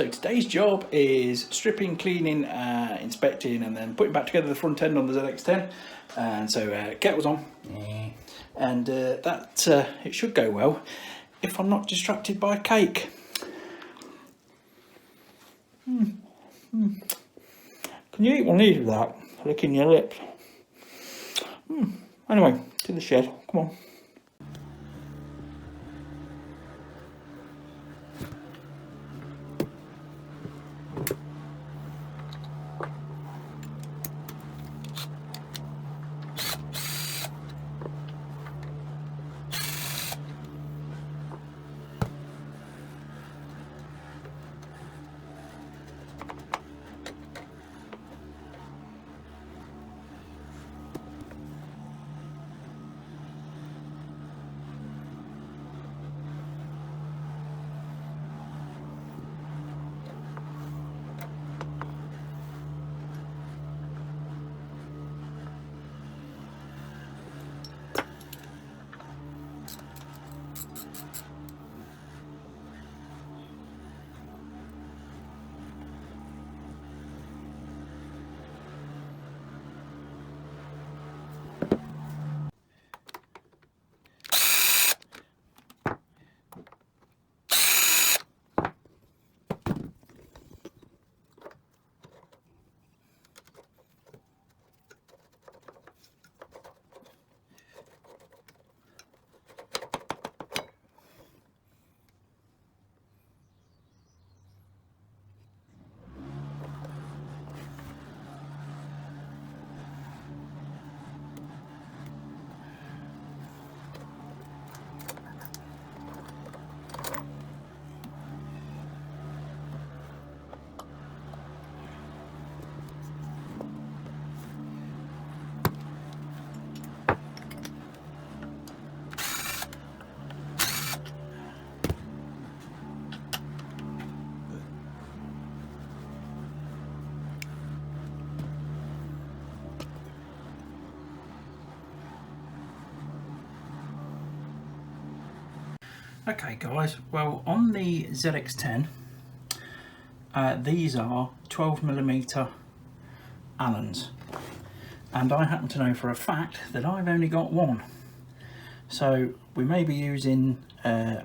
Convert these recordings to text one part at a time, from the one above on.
So today's job is stripping, cleaning, inspecting, and then putting back together the front end on the ZX10. And so kettle's on, and it should go well if I'm not distracted by cake. Can you eat one of that? Licking your lips. Anyway, to the shed. Come on. Okay guys, well on the ZX10 these are 12mm Allens, and I happen to know for a fact that I've only got one, so we may be using the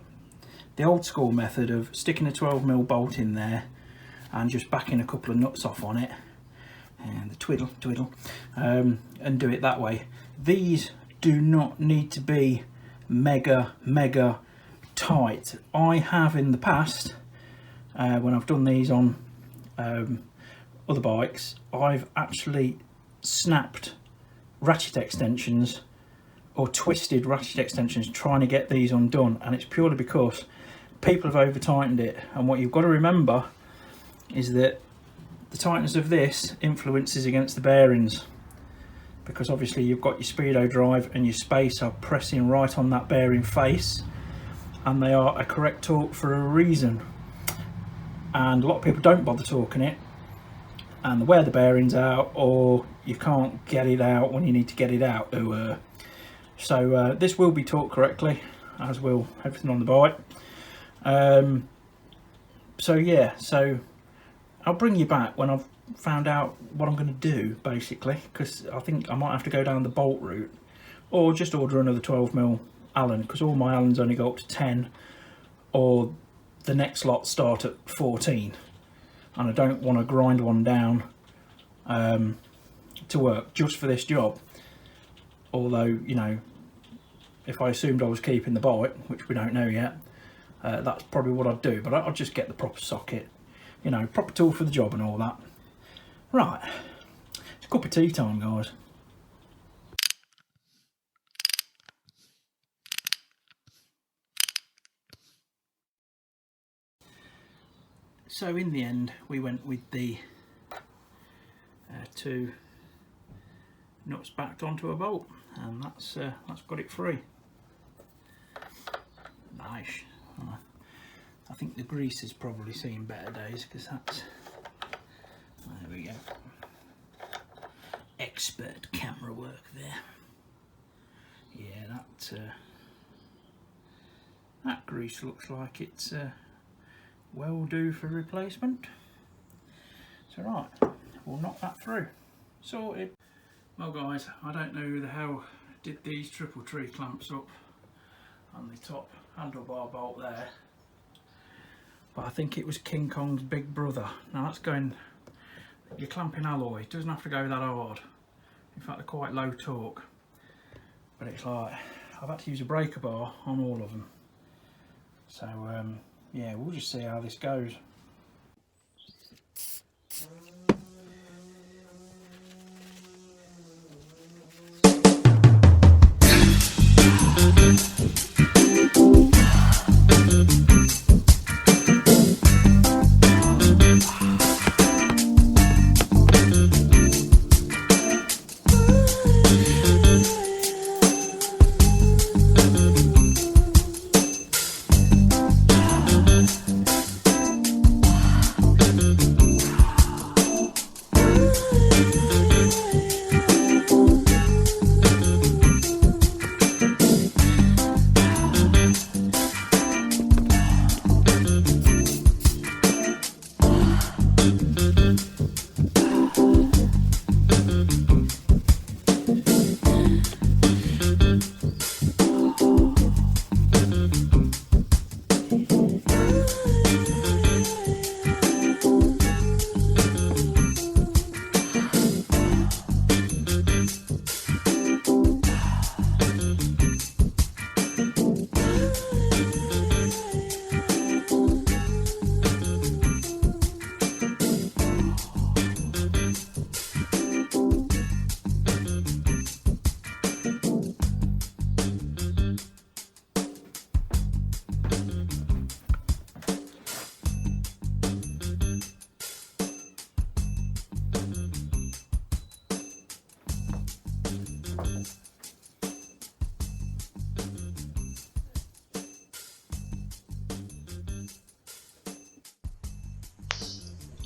old school method of sticking a 12mm bolt in there and just backing a couple of nuts off on it and the twiddle and do it that way. These do not need to be mega tight. I have in the past when I've done these on other bikes, I've actually snapped ratchet extensions or twisted ratchet extensions trying to get these undone, and it's purely because people have over tightened it. And what you've got to remember is that the tightness of this influences against the bearings, because obviously you've got your speedo drive and your spacer pressing right on that bearing face, and they are a correct torque for a reason, and a lot of people don't bother torquing it and they wear the bearings out, or you can't get it out when you need to get it out. So this will be torqued correctly, as will everything on the bike. So yeah, so I'll bring you back when I've found out what I'm going to do, basically, because I think I might have to go down the bolt route or just order another 12mm Allen, because all my Allens only go up to 10, or the next lot start at 14, and I don't want to grind one down to work just for this job. Although, you know, if I assumed I was keeping the bike, which we don't know yet, that's probably what I'd do, but I'll just get the proper socket, you know, proper tool for the job and all that. Right, it's cup of tea time, guys. So in the end we went with the two nuts backed onto a bolt, and that's got it free. Nice. I think the grease has probably seen better days, because that's, there we go, expert camera work there. Yeah, that grease looks like it's will do for replacement. So right, we'll knock that through. Sorted. Well guys, I don't know who the hell did these triple tree clamps up on the top handlebar bolt there, but I think it was King Kong's big brother. Now that's going, you're clamping alloy, it doesn't have to go that hard. In fact, they're quite low torque, but it's like, I've had to use a breaker bar on all of them. So yeah, we'll just see how this goes.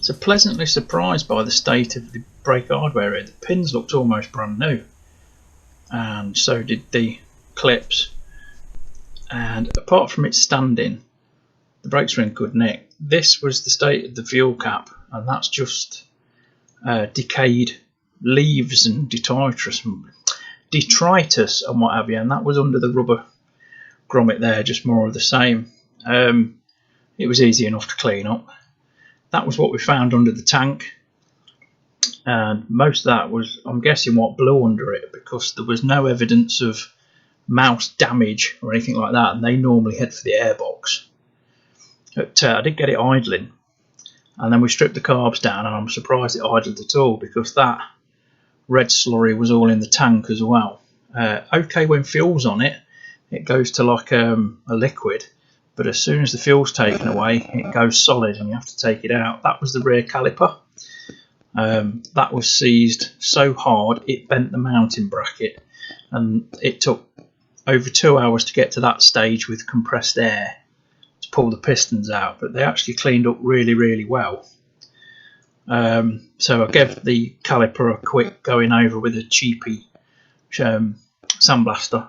So pleasantly surprised by the state of the brake hardware here. The pins looked almost brand new, and so did the clips. And apart from its standing, the brakes were in good nick. This was the state of the fuel cap, and that's just decayed leaves and detritus and what have you, and that was under the rubber grommet there, just more of the same. It was easy enough to clean up. That was what we found under the tank, and most of that was, I'm guessing, what blew under it, because there was no evidence of mouse damage or anything like that, and they normally head for the airbox. But I did get it idling, and then we stripped the carbs down, and I'm surprised it idled at all, because that red slurry was all in the tank as well. Okay, when fuel's on it, it goes to like a liquid, but as soon as the fuel's taken away, it goes solid and you have to take it out. That was the rear caliper. That was seized so hard it bent the mounting bracket, and it took over 2 hours to get to that stage with compressed air to pull the pistons out, but they actually cleaned up really, really well. So I gave the caliper a quick going over with a cheapy sandblaster,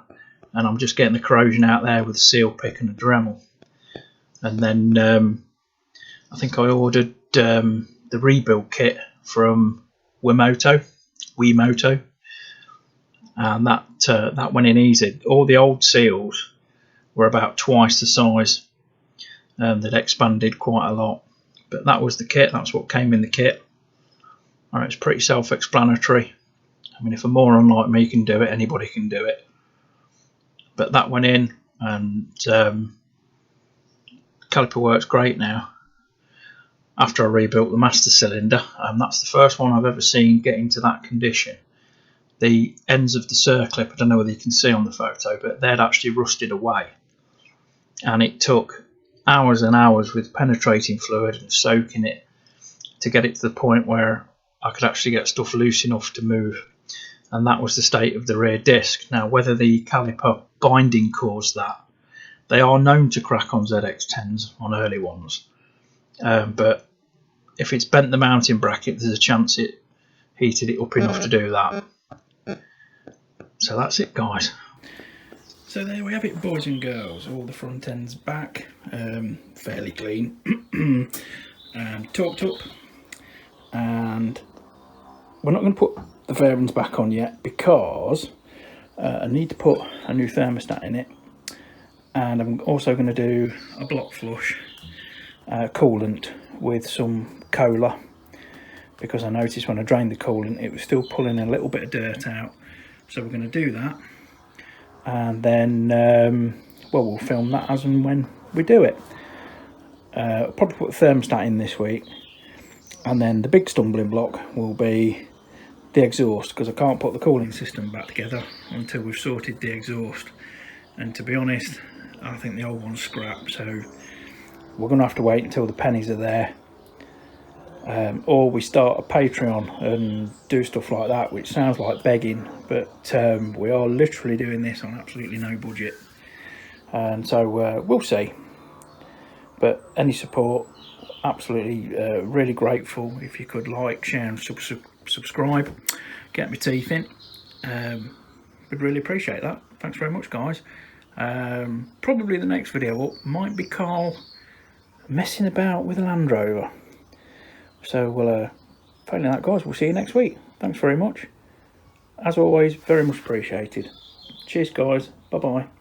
and I'm just getting the corrosion out there with a seal pick and a Dremel. And then I think I ordered the rebuild kit from Wiimoto, and that went in easy. All the old seals were about twice the size, they'd expanded quite a lot, but that was the kit. That's what came in the kit. And it's pretty self-explanatory. I mean, if a moron like me can do it, anybody can do it. But that went in, and caliper works great now. After I rebuilt the master cylinder, that's the first one I've ever seen get into that condition. The ends of the circlip, I don't know whether you can see on the photo, but they'd actually rusted away, and it took hours and hours with penetrating fluid and soaking it to get it to the point where I could actually get stuff loose enough to move. And that was the state of the rear disc. Now, whether the caliper binding caused that, they are known to crack on ZX10s, on early ones, but if it's bent the mounting bracket, there's a chance it heated it up enough to do that. So that's it, guys. So there we have it, boys and girls. All the front ends back, fairly clean, and torqued up. And we're not going to put the fairings back on yet because I need to put a new thermostat in it, and I'm also going to do a block flush coolant with some cola, because I noticed when I drained the coolant it was still pulling a little bit of dirt out. So we're going to do that, and then well, we'll film that as and when we do it. I'll probably put the thermostat in this week, and then the big stumbling block will be the exhaust, because I can't put the cooling system back together until we've sorted the exhaust. And to be honest, I think the old one's scrap, so we're going to have to wait until the pennies are there, or we start a Patreon and do stuff like that, which sounds like begging, but we are literally doing this on absolutely no budget, and so we'll see. But any support, absolutely really grateful. If you could like, share and subscribe, get my teeth in, would really appreciate that. Thanks very much, guys. Probably the next video up might be Carl messing about with a Land Rover. So we'll failing that, guys, we'll see you next week. Thanks very much, as always, very much appreciated. Cheers, guys. Bye bye.